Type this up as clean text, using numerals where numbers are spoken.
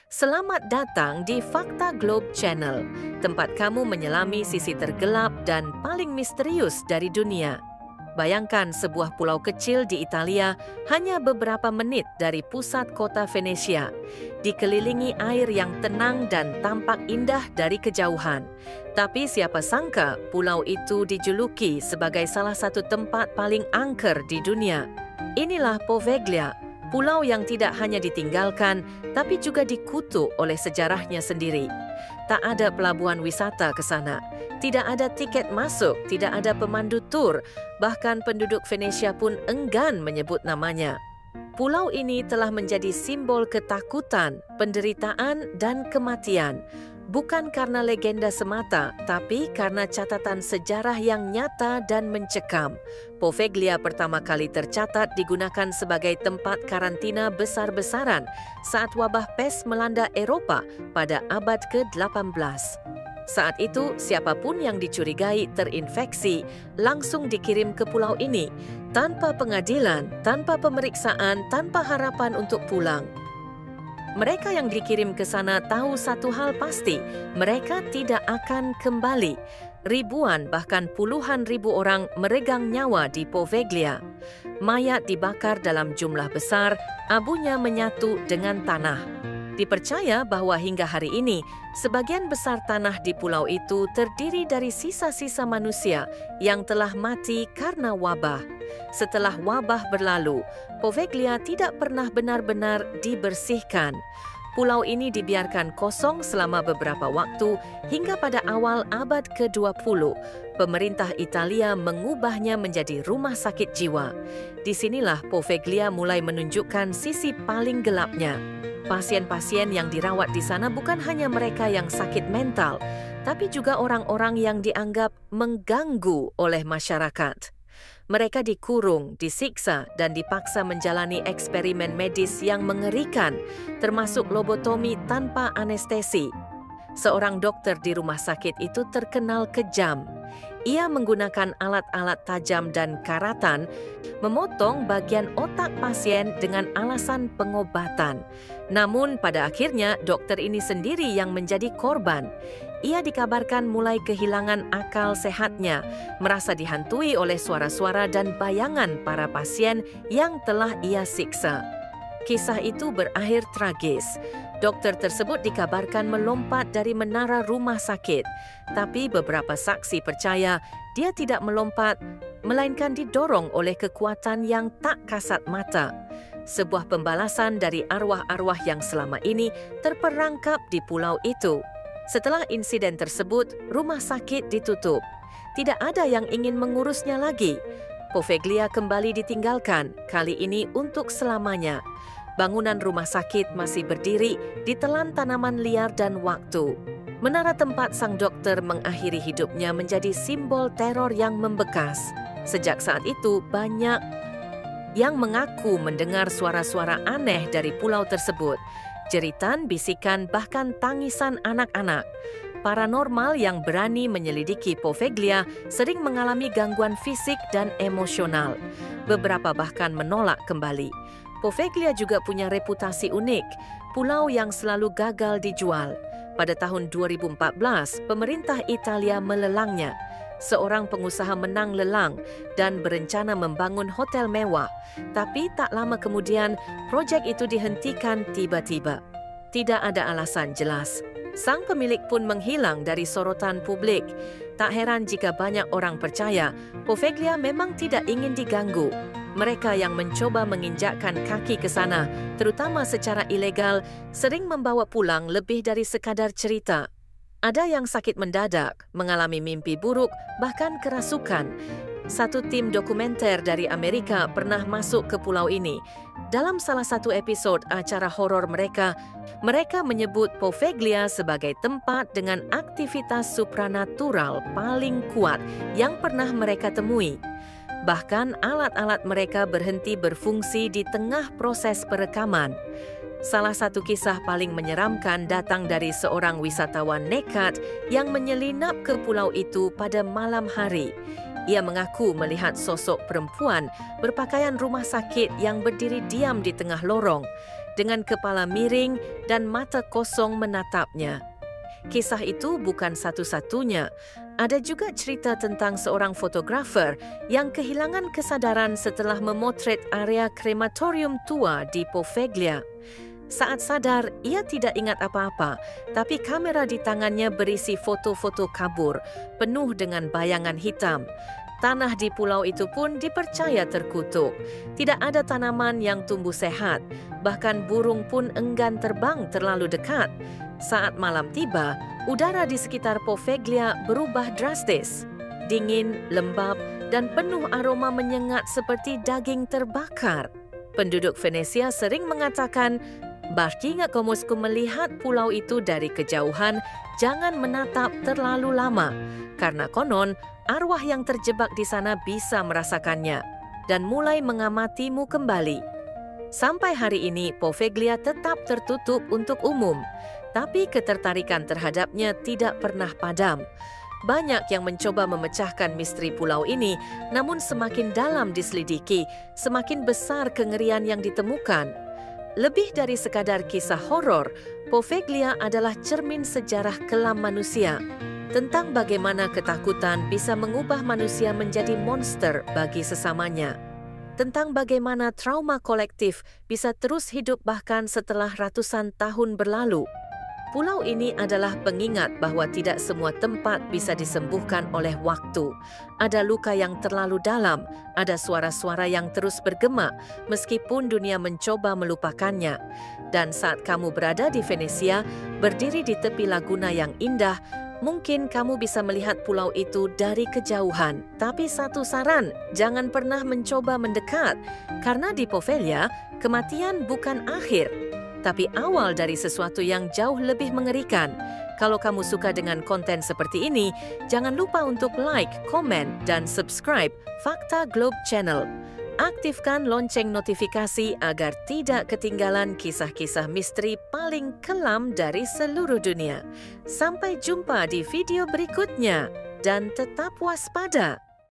Selamat datang di Fakta Globe Channel, tempat kamu menyelami sisi tergelap dan paling misterius dari dunia. Bayangkan sebuah pulau kecil di Italia hanya beberapa menit dari pusat kota Venesia, dikelilingi air yang tenang dan tampak indah dari kejauhan. Tapi siapa sangka pulau itu dijuluki sebagai salah satu tempat paling angker di dunia. Inilah Poveglia, pulau yang tidak hanya ditinggalkan, tapi juga dikutuk oleh sejarahnya sendiri. Tak ada pelabuhan wisata ke sana, tidak ada tiket masuk, tidak ada pemandu tur, bahkan penduduk Venesia pun enggan menyebut namanya. Pulau ini telah menjadi simbol ketakutan, penderitaan, dan kematian. Bukan karena legenda semata, tapi karena catatan sejarah yang nyata dan mencekam. Poveglia pertama kali tercatat digunakan sebagai tempat karantina besar-besaran saat wabah pes melanda Eropa pada abad ke-18. Saat itu, siapapun yang dicurigai terinfeksi langsung dikirim ke pulau ini, tanpa pengadilan, tanpa pemeriksaan, tanpa harapan untuk pulang. Mereka yang dikirim ke sana tahu satu hal pasti, mereka tidak akan kembali. Ribuan bahkan puluhan ribu orang meregang nyawa di Poveglia. Mayat dibakar dalam jumlah besar, abunya menyatu dengan tanah. Dipercaya bahwa hingga hari ini, sebagian besar tanah di pulau itu terdiri dari sisa-sisa manusia yang telah mati karena wabah. Setelah wabah berlalu, Poveglia tidak pernah benar-benar dibersihkan. Pulau ini dibiarkan kosong selama beberapa waktu hingga pada awal abad ke-20. Pemerintah Italia mengubahnya menjadi rumah sakit jiwa. Disinilah Poveglia mulai menunjukkan sisi paling gelapnya. Pasien-pasien yang dirawat di sana bukan hanya mereka yang sakit mental, tapi juga orang-orang yang dianggap mengganggu oleh masyarakat. Mereka dikurung, disiksa, dan dipaksa menjalani eksperimen medis yang mengerikan, termasuk lobotomi tanpa anestesi. Seorang dokter di rumah sakit itu terkenal kejam. Ia menggunakan alat-alat tajam dan karatan, memotong bagian otak pasien dengan alasan pengobatan. Namun pada akhirnya dokter ini sendiri yang menjadi korban. Ia dikabarkan mulai kehilangan akal sehatnya, merasa dihantui oleh suara-suara dan bayangan para pasien yang telah ia siksa. Kisah itu berakhir tragis. Dokter tersebut dikabarkan melompat dari menara rumah sakit, tapi beberapa saksi percaya dia tidak melompat, melainkan didorong oleh kekuatan yang tak kasat mata. Sebuah pembalasan dari arwah-arwah yang selama ini terperangkap di pulau itu. Setelah insiden tersebut, rumah sakit ditutup. Tidak ada yang ingin mengurusnya lagi. Poveglia kembali ditinggalkan, kali ini untuk selamanya. Bangunan rumah sakit masih berdiri, ditelan tanaman liar dan waktu. Menara tempat sang dokter mengakhiri hidupnya menjadi simbol teror yang membekas. Sejak saat itu, banyak yang mengaku mendengar suara-suara aneh dari pulau tersebut. Jeritan, bisikan, bahkan tangisan anak-anak. Paranormal yang berani menyelidiki Poveglia sering mengalami gangguan fisik dan emosional. Beberapa bahkan menolak kembali. Poveglia juga punya reputasi unik, pulau yang selalu gagal dijual. Pada tahun 2014, pemerintah Italia melelangnya. Seorang pengusaha menang lelang dan berencana membangun hotel mewah. Tapi tak lama kemudian, proyek itu dihentikan tiba-tiba. Tidak ada alasan jelas. Sang pemilik pun menghilang dari sorotan publik. Tak heran jika banyak orang percaya Poveglia memang tidak ingin diganggu. Mereka yang mencoba menginjakkan kaki ke sana, terutama secara ilegal, sering membawa pulang lebih dari sekadar cerita. Ada yang sakit mendadak, mengalami mimpi buruk, bahkan kerasukan. Satu tim dokumenter dari Amerika pernah masuk ke pulau ini. Dalam salah satu episode acara horor mereka menyebut Poveglia sebagai tempat dengan aktivitas supranatural paling kuat yang pernah mereka temui. Bahkan alat-alat mereka berhenti berfungsi di tengah proses perekaman. Salah satu kisah paling menyeramkan datang dari seorang wisatawan nekat yang menyelinap ke pulau itu pada malam hari. Ia mengaku melihat sosok perempuan berpakaian rumah sakit yang berdiri diam di tengah lorong. dengan kepala miring dan mata kosong menatapnya. Kisah itu bukan satu-satunya. Ada juga cerita tentang seorang fotografer yang kehilangan kesadaran setelah memotret area krematorium tua di Poveglia. Saat sadar, ia tidak ingat apa-apa, tapi kamera di tangannya berisi foto-foto kabur, penuh dengan bayangan hitam. Tanah di pulau itu pun dipercaya terkutuk. Tidak ada tanaman yang tumbuh sehat, bahkan burung pun enggan terbang terlalu dekat. Saat malam tiba, udara di sekitar Poveglia berubah drastis. Dingin, lembab, dan penuh aroma menyengat seperti daging terbakar. Penduduk Venesia sering mengatakan, "Bagi kamu melihat pulau itu dari kejauhan, jangan menatap terlalu lama, karena konon arwah yang terjebak di sana bisa merasakannya dan mulai mengamatimu kembali." Sampai hari ini, Poveglia tetap tertutup untuk umum, tapi ketertarikan terhadapnya tidak pernah padam. Banyak yang mencoba memecahkan misteri pulau ini, namun semakin dalam diselidiki, semakin besar kengerian yang ditemukan. Lebih dari sekadar kisah horor, Poveglia adalah cermin sejarah kelam manusia, tentang bagaimana ketakutan bisa mengubah manusia menjadi monster bagi sesamanya, tentang bagaimana trauma kolektif bisa terus hidup bahkan setelah ratusan tahun berlalu. Pulau ini adalah pengingat bahwa tidak semua tempat bisa disembuhkan oleh waktu. Ada luka yang terlalu dalam, ada suara-suara yang terus bergema meskipun dunia mencoba melupakannya. Dan saat kamu berada di Venesia, berdiri di tepi laguna yang indah, mungkin kamu bisa melihat pulau itu dari kejauhan. Tapi satu saran, jangan pernah mencoba mendekat, karena di Poveglia, kematian bukan akhir, tapi awal dari sesuatu yang jauh lebih mengerikan. Kalau kamu suka dengan konten seperti ini, jangan lupa untuk like, komen, dan subscribe Fakta Globe Channel. Aktifkan lonceng notifikasi agar tidak ketinggalan kisah-kisah misteri paling kelam dari seluruh dunia. Sampai jumpa di video berikutnya dan tetap waspada.